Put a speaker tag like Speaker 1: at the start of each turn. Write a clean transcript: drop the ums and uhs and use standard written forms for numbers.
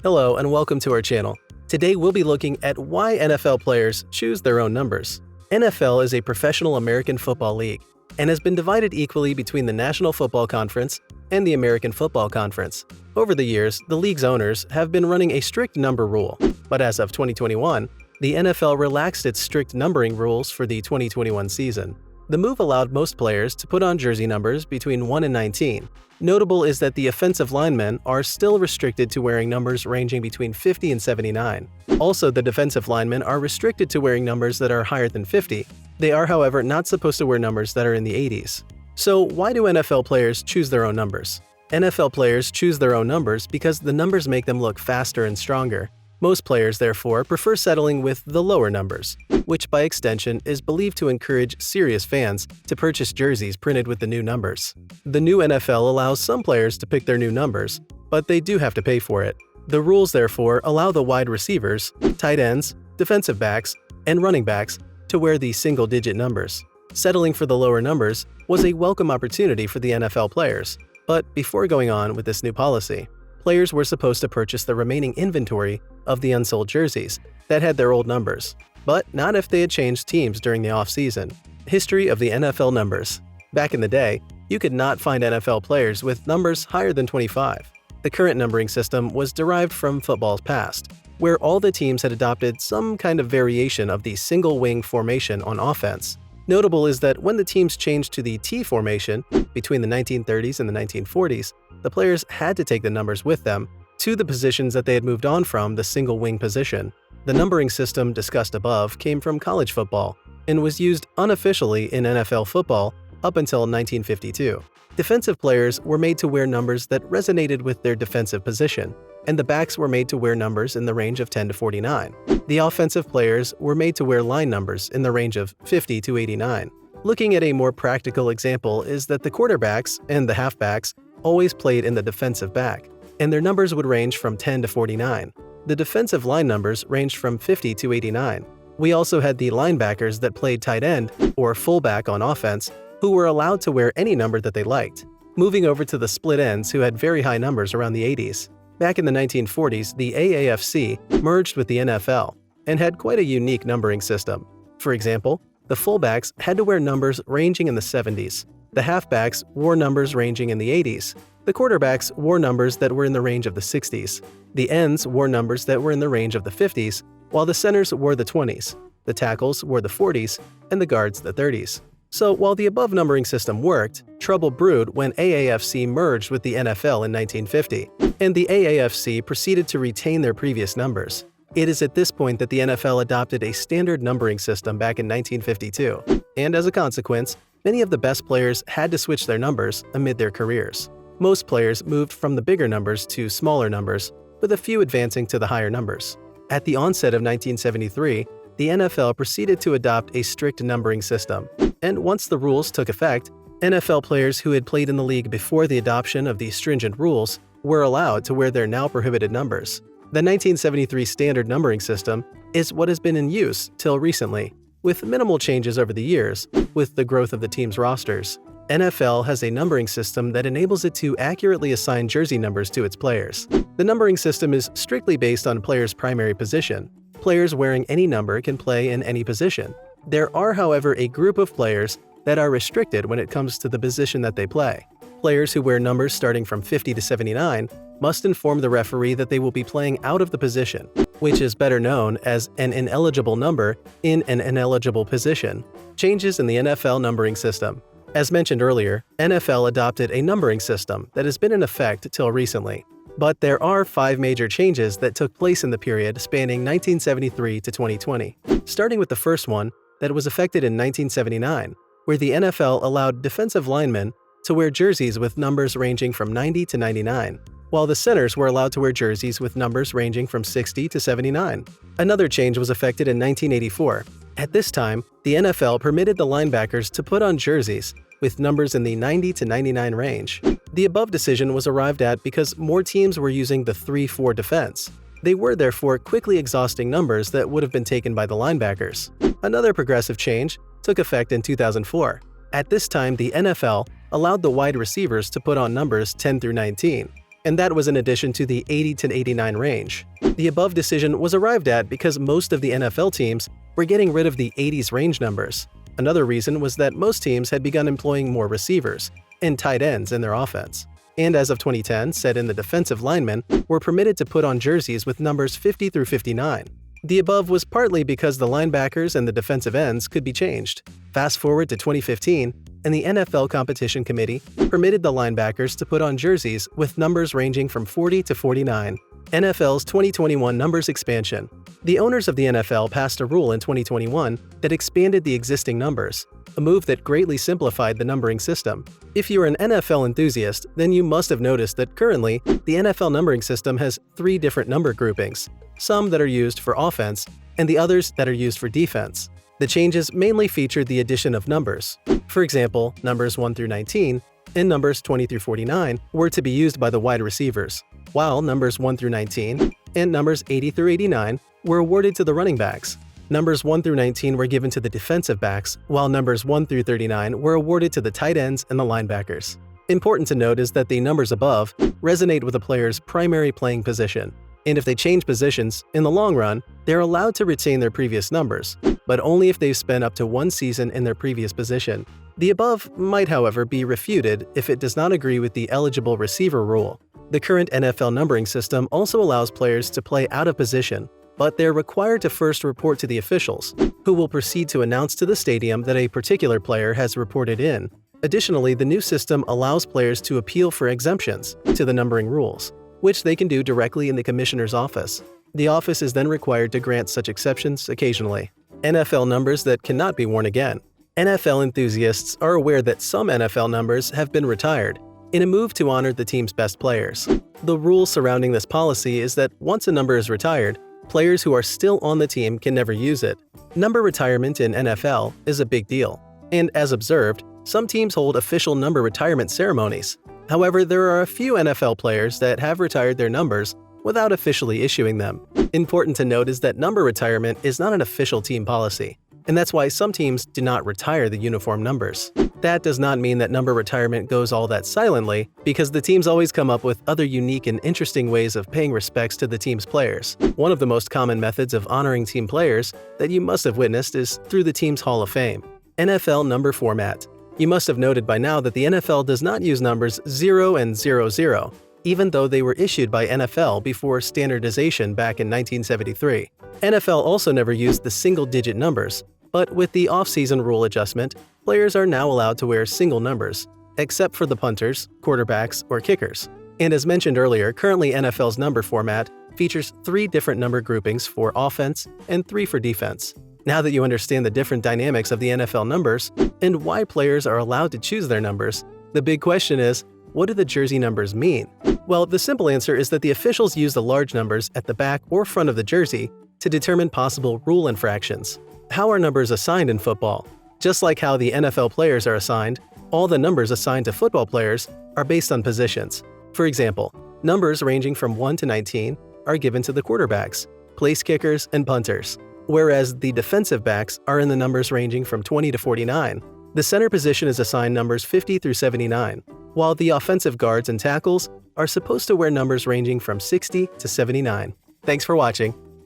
Speaker 1: Hello and welcome to our channel. Today we'll be looking at why NFL players choose their own numbers. NFL is a professional American football league and has been divided equally between the National Football Conference and the American Football Conference. Over the years, the league's owners have been running a strict number rule, but as of 2021, the NFL relaxed its strict numbering rules for the 2021 season. The move allowed most players to put on jersey numbers between 1 and 19. Notable is that the offensive linemen are still restricted to wearing numbers ranging between 50 and 79. Also, the defensive linemen are restricted to wearing numbers that are higher than 50. They are, however, not supposed to wear numbers that are in the 80s. So why do NFL players choose their own numbers? NFL players choose their own numbers because the numbers make them look faster and stronger. Most players, therefore, prefer settling with the lower numbers, which by extension is believed to encourage serious fans to purchase jerseys printed with the new numbers. The new NFL allows some players to pick their new numbers, but they do have to pay for it. The rules, therefore, allow the wide receivers, tight ends, defensive backs, and running backs to wear the single-digit numbers. Settling for the lower numbers was a welcome opportunity for the NFL players, but before going on with this new policy, players were supposed to purchase the remaining inventory of the unsold jerseys that had their old numbers, but not if they had changed teams during the off-season. History of the NFL numbers. Back in the day, you could not find NFL players with numbers higher than 25. The current numbering system was derived from football's past, where all the teams had adopted some kind of variation of the single-wing formation on offense. Notable is that when the teams changed to the T formation between the 1930s and the 1940s, the players had to take the numbers with them to the positions that they had moved on from the single-wing position. The numbering system discussed above came from college football and was used unofficially in NFL football up until 1952. Defensive players were made to wear numbers that resonated with their defensive position, and the backs were made to wear numbers in the range of 10 to 49. The offensive players were made to wear line numbers in the range of 50 to 89. Looking at a more practical example is that the quarterbacks and the halfbacks always played in the defensive back, and their numbers would range from 10 to 49. The defensive line numbers ranged from 50 to 89. We also had the linebackers that played tight end or fullback on offense, who were allowed to wear any number that they liked. Moving over to the split ends who had very high numbers around the 80s. Back in the 1940s, the AAFC merged with the NFL and had quite a unique numbering system. For example, the fullbacks had to wear numbers ranging in the 70s. The halfbacks wore numbers ranging in the 80s. The quarterbacks wore numbers that were in the range of the 60s. The ends wore numbers that were in the range of the 50s, while the centers wore the 20s. The tackles wore the 40s, and the guards the 30s. So while the above numbering system worked, trouble brewed when AAFC merged with the NFL in 1950, and the AAFC proceeded to retain their previous numbers. It is at this point that the NFL adopted a standard numbering system back in 1952, and as a consequence, many of the best players had to switch their numbers amid their careers. Most players moved from the bigger numbers to smaller numbers, with a few advancing to the higher numbers. At the onset of 1973, the NFL proceeded to adopt a strict numbering system, and once the rules took effect, NFL players who had played in the league before the adoption of the stringent rules were allowed to wear their now prohibited numbers. The 1973 standard numbering system is what has been in use till recently, with minimal changes over the years. With the growth of the team's rosters, NFL has a numbering system that enables it to accurately assign jersey numbers to its players. The numbering system is strictly based on players' primary position. Players wearing any number can play in any position. There are, however, a group of players that are restricted when it comes to the position that they play. Players who wear numbers starting from 50 to 79 must inform the referee that they will be playing out of the position, which is better known as an ineligible number in an ineligible position. Changes in the NFL numbering system. As mentioned earlier, NFL adopted a numbering system that has been in effect till recently. But there are 5 major changes that took place in the period spanning 1973 to 2020. Starting with the first one that was effected in 1979, where the NFL allowed defensive linemen to wear jerseys with numbers ranging from 90 to 99, while the centers were allowed to wear jerseys with numbers ranging from 60 to 79. Another change was effected in 1984. At this time, the NFL permitted the linebackers to put on jerseys with numbers in the 90 to 99 range. The above decision was arrived at because more teams were using the 3-4 defense. They were therefore quickly exhausting numbers that would have been taken by the linebackers. Another progressive change took effect in 2004. At this time, the NFL allowed the wide receivers to put on numbers 10 through 19, and that was in addition to the 80 to 89 range. The above decision was arrived at because most of the NFL teams were getting rid of the 80s range numbers. Another reason was that most teams had begun employing more receivers and tight ends in their offense. And as of 2010, said in the defensive linemen were permitted to put on jerseys with numbers 50 through 59. The above was partly because the linebackers and the defensive ends could be changed. Fast forward to 2015, and the NFL Competition Committee permitted the linebackers to put on jerseys with numbers ranging from 40 to 49. NFL's 2021 numbers expansion. The owners of the NFL passed a rule in 2021 that expanded the existing numbers, a move that greatly simplified the numbering system. If you're an NFL enthusiast, then you must have noticed that currently, the NFL numbering system has 3 different number groupings, some that are used for offense and the others that are used for defense. The changes mainly featured the addition of numbers. For example, numbers 1 through 19 and numbers 20 through 49 were to be used by the wide receivers, while numbers 1 through 19 and numbers 80 through 89 were awarded to the running backs. Numbers 1 through 19 were given to the defensive backs, while numbers 1 through 39 were awarded to the tight ends and the linebackers. Important to note is that the numbers above resonate with a player's primary playing position, and if they change positions, in the long run, they're allowed to retain their previous numbers, but only if they've spent up to 1 season in their previous position. The above might, however, be refuted if it does not agree with the eligible receiver rule. The current NFL numbering system also allows players to play out of position, but they're required to first report to the officials, who will proceed to announce to the stadium that a particular player has reported in. Additionally, the new system allows players to appeal for exemptions to the numbering rules, which they can do directly in the commissioner's office. The office is then required to grant such exceptions occasionally. NFL numbers that cannot be worn again. NFL enthusiasts are aware that some NFL numbers have been retired in a move to honor the team's best players. The rule surrounding this policy is that once a number is retired, players who are still on the team can never use it. Number retirement in NFL is a big deal, and as observed, some teams hold official number retirement ceremonies. However, there are a few NFL players that have retired their numbers without officially issuing them. Important to note is that number retirement is not an official team policy, and that's why some teams do not retire the uniform numbers. That does not mean that number retirement goes all that silently, because the teams always come up with other unique and interesting ways of paying respects to the team's players. One of the most common methods of honoring team players that you must have witnessed is through the team's Hall of Fame. NFL number format. You must have noted by now that the NFL does not use numbers 0 and 00, even though they were issued by NFL before standardization back in 1973. NFL also never used the single-digit numbers, but with the off-season rule adjustment, players are now allowed to wear single numbers, except for the punters, quarterbacks, or kickers. And as mentioned earlier, currently NFL's number format features 3 different number groupings for offense and 3 for defense. Now that you understand the different dynamics of the NFL numbers and why players are allowed to choose their numbers, the big question is, what do the jersey numbers mean? Well, the simple answer is that the officials use the large numbers at the back or front of the jersey to determine possible rule infractions. How are numbers assigned in football? Just like how the NFL players are assigned, all the numbers assigned to football players are based on positions. For example, numbers ranging from 1 to 19 are given to the quarterbacks, place kickers, and punters, whereas the defensive backs are in the numbers ranging from 20 to 49. The center position is assigned numbers 50 through 79, while the offensive guards and tackles are supposed to wear numbers ranging from 60 to 79. Thanks for watching.